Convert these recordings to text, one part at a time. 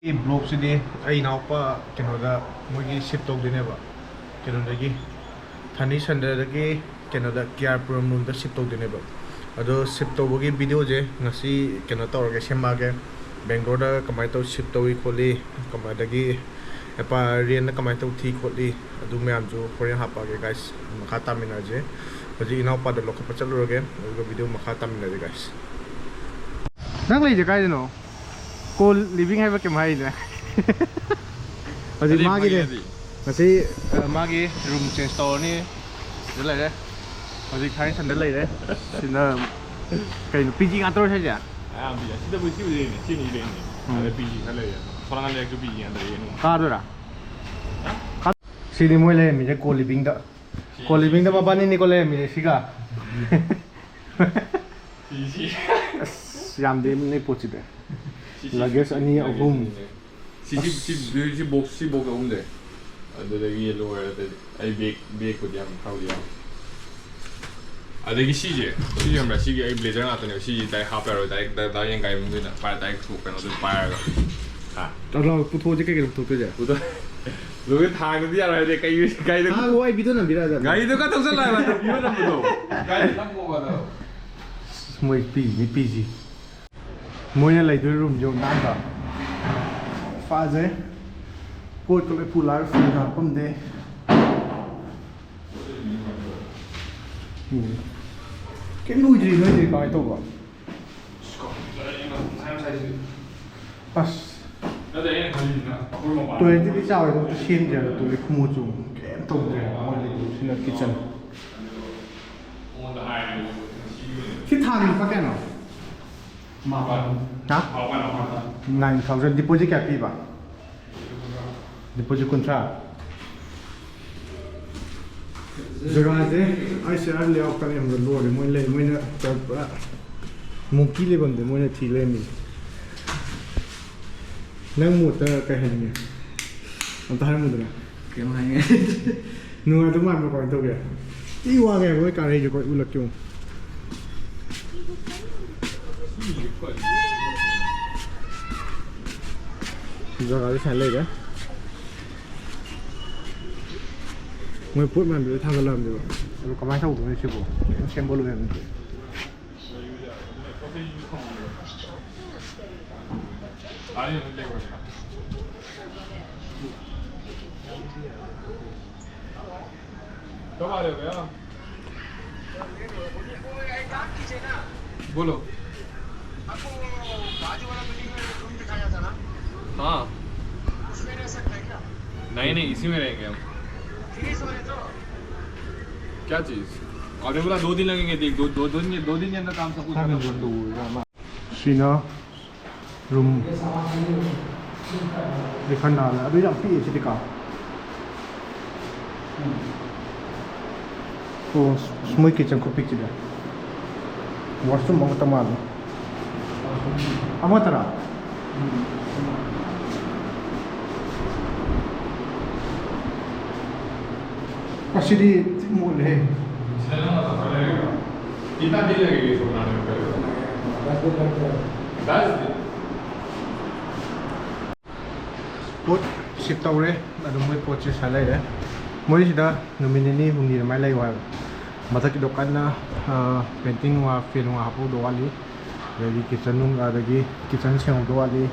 Blog से इनापा कहोदा मोगी shift तौदेनेबा कहोदगी थानी संदरदगी कहोदा केयारपुरम रूम शिफ्ट तौदेनेबा अदो शिफ्ट तौबगी वीडियो जे ngasi कहो तौरगे सेमागे बेंगलोर कमाय तौ शिफ्ट तौई खोली कमायदगी एपा रेन कमाय तौ थी खोली अदु मैम जो होरेन हापागे गाइस मखा तामिनाजे हजि इनापा द लोखप चलुरगे अदु वीडियो मखा तामिनाजे गाइस नंग लेजे कायनो को लिविंग है के माई ने अजी मागी दे ngasi मागी रूम चेंज तौरनी जे लाइरे अजी खाइ संदे लाइरे सिना कई पीजी गात्रो छै जा आ बिया सिदा बुसी बुसी ने सिनी ले ने अरे पीजी खले फोरंग ले के पीजी अंदर ये नु का दोरा सिनी मोय ले मी जे को लिविंग दा बाबानी नि को ले मी सिगा पीजी याम दे नि पोचिदे लगेज अनि अहुम सी बॉक्स अहुम दे अदुदगी लोयर आई बेग को दिया खाउदिया अदगी सीजे हमरा सीगे आई ब्लेजर नातने सीजे दाइ हापेरो दाइ दा यंग गाइ मुना पा दाइ थु कनो दु पायर हा तलो पुथो जे के पुथो जे पुथो लोगे थाग दिया रे दे कई गाइ दो हां ओइ बिदो न बिरा जा गाइ दो का तो चला बा तो बियो न बुदो गाइ लंगो बा दो मोय पीजी मोयना लाइदो रूम जो नांगा फाजे कोट को पुलार फिंगा पमदे के नुइद्री नोइद्री काय तोबा बस नदे एन खलिना तो एदि चावे तो सेम जे तो ले खुमो चु केम तोबदे मोले सिना किचन कि थामी पकेनो हाँ 9,000 डिपोजिट क्या पीबा डिपोजिट कुंट्रा जगह से ऐसे आर ले आकर हम लोग मोइले मोइने पूरा मुंकी ले बंदे मोइने थी ले मी नंग मुत कहेंगे हम तो हर मुद्रा क्यों हैं नुआ तो मार में कोई तो क्या ये हुआ क्या वो कार्य जो कोई उलट क्यों जगह से लेगा मैं पुट में भी था गलम दे वो कमाई था वो नहीं छिपो सिंबल में नहीं आने ले को कब आ रहे हो भैया बोलो आपको बाजू वाला बिल्डिंग में रूम दिखाया था ना हाँ उसमें रह सकते हैं क्या नहीं इसी में रहेंगे हम तो क्या चीज़ और बोला 2 दिन लगेंगे देख दो दिन के अंदर काम सब कुछ खत्म सीना रूम देखना डाला अभी आप पी एच दिखा तो स्मोक किचन को पिक दे वॉशरूम बहुत तमाम अमतरा कसिदी मोले चलना तो पड़ेगा कितना दिन लगेगा इसको बनाने में 10 दिन पोट शिफ्ट तौरे अदुम मोय पोट से साले रे मोय सिदा नोमिनेनी हुनी माय लाई वा मथक दुकान ना पेंटिंग वा फेन वा हापो दोवाली रेडी किचन नुम आदगी kitchen Seng Diwali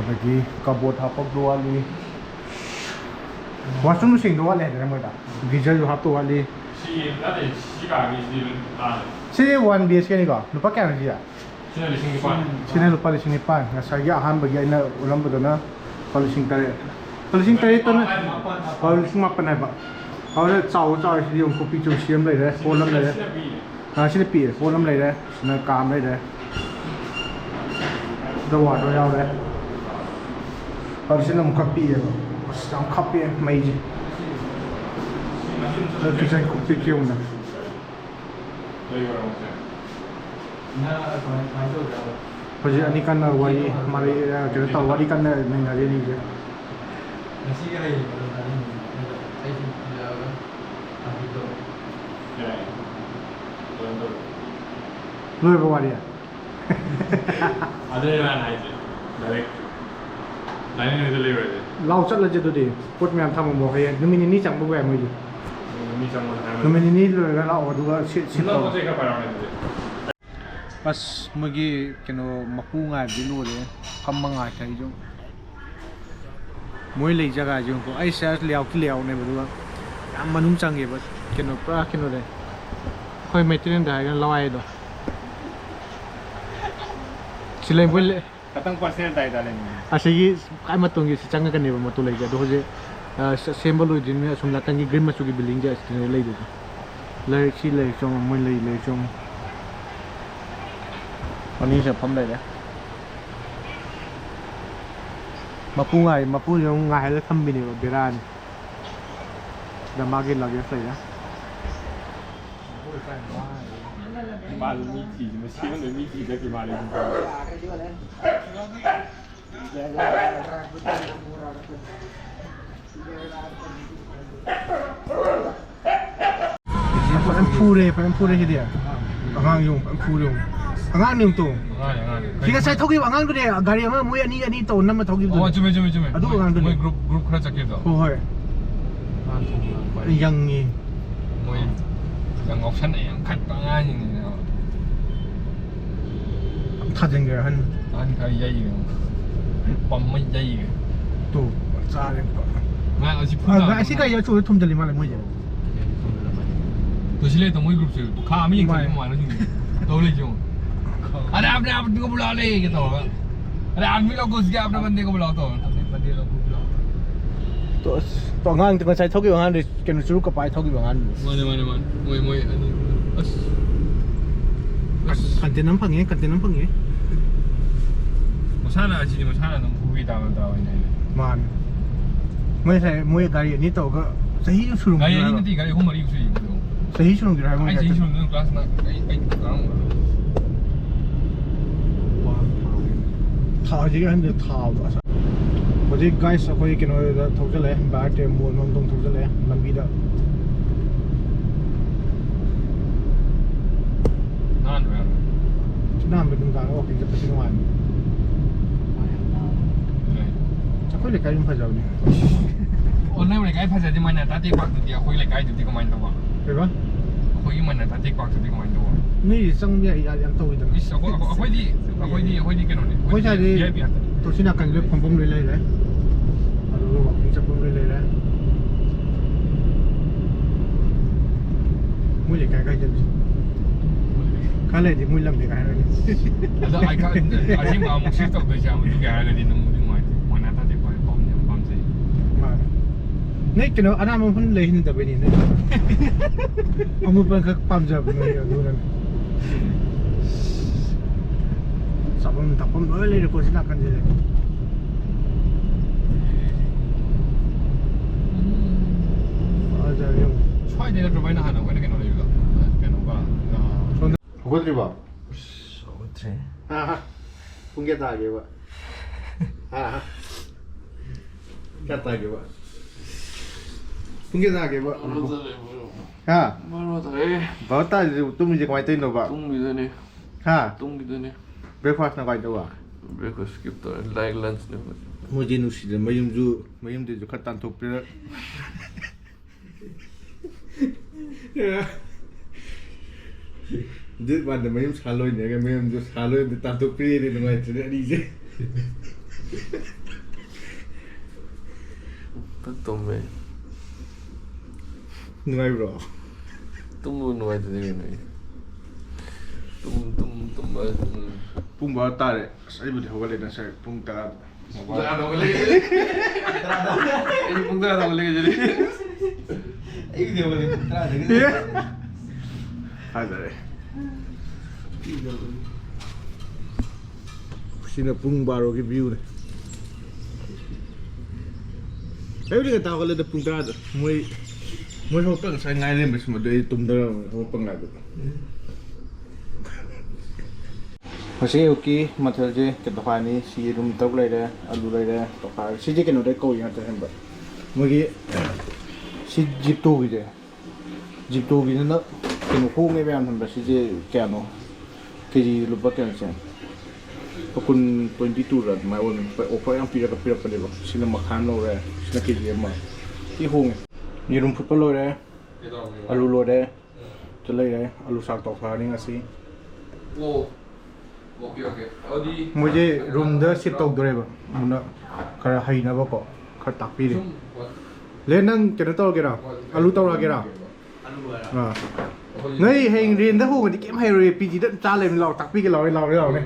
अदगी cupboard हापो Diwali washroom सिंग दोवाली है मोयदा गीजर जो हापो वाली सी 1 BHK ni ko lupa kya na siya sina lupa lising nipan ngasa ya han bagi ina ulam bedona lising tare to na lising mapan hai ba aur chao si yung ko picture siam lai re kolam lai re ha sina pi kolam lai re na kam lai re do wa do yao re aur sina mukha pi hai ba sam khapi mai ji kitchen को pick क्यों ना मुझे अनिकान ना वाली हमारे जो तो वाली करना नहीं ना रेडी है लोग वाली है अदर वाला है direct Lain itu lebar. Lau cat aja tuh deh. Put memang tamu mau kayak numin ini cang bukan mau je. Ini sama sama. Numin ini tu kan lau dua sit. Kita mau cek apa orang itu? Pas magi keno mapunga dulu deh. Kamanga cai jong. Moi lei jaga jong ko. Ai saya liau ne berdua. Yang manum canggih bos. Keno pra keno deh. Koi metrin dah kan lawai do. Selain boleh. Katang persen dah dah ni. Asigi kai matunggi si changa kan ne matu lei ja do je. Symbol din me sum latangi green masu ki building ja stene lei do. Lei si lei chong moi lei chong. Ani sa pham dai da. Mapu yung ngai la tham bi ne beran. Da magi lagi sai da. Malu miti, mesti mana miti dah kemarin. Pakai pure je dia. Angang yung pure yung. Angang yung tu. Jika saya tahu ke angang tu dia, gari angang mui ani tahu nama tahu ke. Oh, cuma. Aduh angang tu. Mui grup kerja kita. Oh hai. Yang ni. Mui yang option yang kat tangan ini. Thajeng ke han. An kai yai ke. Pam mai yai ke. Tu, sa yang. Ngai asyik pun. Asyik kaya cuci thum jeli malam mui je. Tu sila tu mui grup tu. Tu kami yang kali mana sini. Tahu le jo. Ada apa tu kau bulat le kita. Ada ambil aku sikit apa benda kau bulat tu. Benda aku bulat. Tu angang tu kan saya tahu ke angang dia kena suruh kepai tahu ke angang. Mana. Mui ani. Kantin nampang ye. Masana sini masana nang kuwi tahu ini. Man. Mui gari ni tahu ke sahih suruh. Gaya ini nanti gaya humor itu sih. Sahih suruh kira Ai sahih suruh nang kelas nak ai kurang. Thao je kan dia thao asa. Jadi guys aku kena tahu je lah. Baik dia mau nonton tahu je lah. Lambi dah. Nan ber. Nam bedung kang ok kita pasti nuan. Aku le kai pha jauh ni. Online le kai pha jadi mana tadi pak tu dia koi le kai tu dia main tu. Apa? Koi mana tadi pak tu dia main tu. Ni sang dia yang tahu itu. Is aku di kan ni. Kau jadi tu sini akan le pom le le. Aduh, aku cakap pom le le. Mui le kai jadi. Kalau di mui lam dia kai ni. Ada ai kan ai mau mesti tahu tu siapa tu dia ada di nombor mana tadi pak pom sih. Ni kena anak mau pun lehin tapi ni. Kamu pun ke pam jab ni aduh. Sabun tapon boleh le ko sinakan je. Aja yung. Choi dia tu main nak nak kan juga. Kan apa? Kau terima? Otre. Punggah tak lagi pak. Kata lagi pak. Punggah tak lagi pak. Baru tak Bawa tak tu mesti kau itu no pak. tung gitu nih. Tung gitu nih. Breakfast nak kau itu pak. Breakfast skip tuh, like lunch nih. Mesti nusi dah. Mayum tu katan tu pera. Dia mana mayum saloi ni kan mayum tu saloi tu tantu pera ni dengan itu ni je. Betul me. Nuai bro. Tunggu nuai tu ni. Tum bas. Pung bawa tarik. Saya boleh awal dah saya pung tak. Ada boleh. Ini pun ada boleh jadi. Ini dia boleh terada. Ya. Ada deh. Sini pung baru ke view deh. Saya boleh tahu kalau ada pung tak ada. Moi hopang saya ngai le mas modai tum da hopang la. Masih okay mathal je ke dohani si room tok lai da alu lai da to ka si je ke no dai ko yang ta hamba. Moi si jeep to gi na ke no ko ngai bam hamba si je kya no ke ji lu pa kya chen. คุณ22ระมาวันไปโอเปอร์ยังปีระปีเดียวสินะมาคันโลเลยสินะกินเยอะมากที่ห้องมีรุมฟุตบอลโลเลยอาลูโลเลยจะเลยเลยอาลูสักตอกฟ้านี่ไงสิ โอ้โอเคโอเคเอาดี มุ้ยรุมเดอร์สิบตอกดูเลยบ่มุนก็ให้นะบ่ก็เขาตักปีเลยเล่นนั่งเจนโตกี่เราอาลูโตเรากี่เรานี่เฮงเรียนถ้าพูดกันที่เกมให้เรียนปีจีเดินจ้าเลยเราตักปีกันเราเนี่ย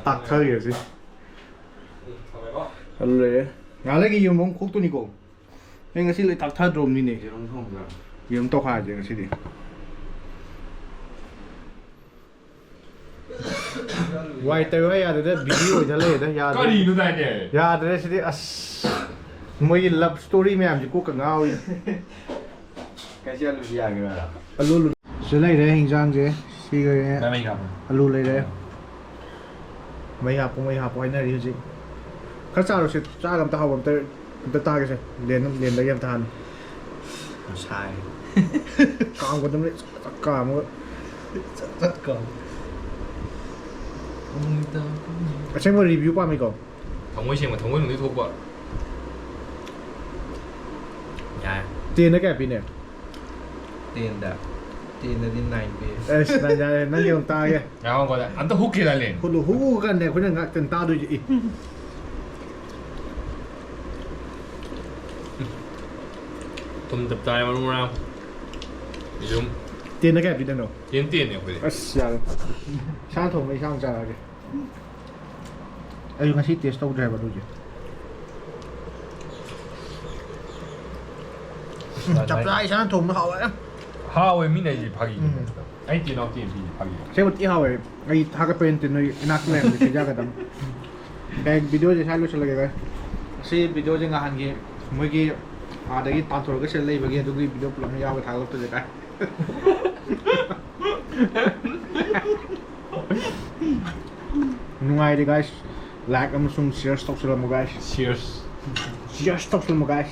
ตักเธออยู่สิอาลูเลยงานเล็กยี่มงคุกตัวนี้กูเฮงก็สิเลยตักเธอดมนี่เนี่ยยี่มโตขาจริงสิดิไว้แต่ว่าอย่าเดี๋ยววิดีโอจะเลยนะอย่า ก็ดีนู่นได้เนี่ย อย่าเดี๋ยวสิอัสไม่ยินลับสตอรี่แม่จะกูกังเอาอีก cái xe lùi dài kìa là อาลูจะเลยได้หิงจังเจ๊สิก็ ได้ไหมครับ อาลูเลยได้ไม่หาปุ๊ไม่หาปุ๊ไอ้นั่นจริงข้าจ้าเราสิจ้าลำตาผมแต่ตากันสิเรียนได้ยังทาน sai กลางกันตรงนี้กลางมัน rất cỡ ใช่ว่ารีวิวป่ะไม่ก่อน 同威先嘛，同威同你拖过。 dạ จีนได้แก่ปีเนี่ย tiền đã tiền là tiền này vì นั่นยังตายไง 然后我的，俺都好给他练。 คนรู้หูกันเนี่ยคนนึงอ่ะจนตาดูอีก ผมจับใจมารู้แล้วนี่จุ่ม จีนได้แก่ปีเนี่ยเนาะ เย็นเตี้ยเนี่ยคุยดิ อ่ะอย่างช่างถงไม่ช่างจ่าเลยอายุกันที่เทสต์ต้องได้บ้างดูจิจับได้ช่างถงไม่เขาเลย 哈维米那一拍一，哎，电脑电比拍一。 ใช่วันที่เขาไอ้ถ้าก็เป็นติดในนักเล่นหรือที่ยากกันตั้งแต่วิดีโอจะใช้รู้สึกอะไรกันสิวิดีโอจะงานกี่เมื่อกี้ada lagi tampil ke sini bagi tu video belum ya aku tahu tu je kan nungai deh guys like amusung share stop selama guys Cheers。 share stop selama guys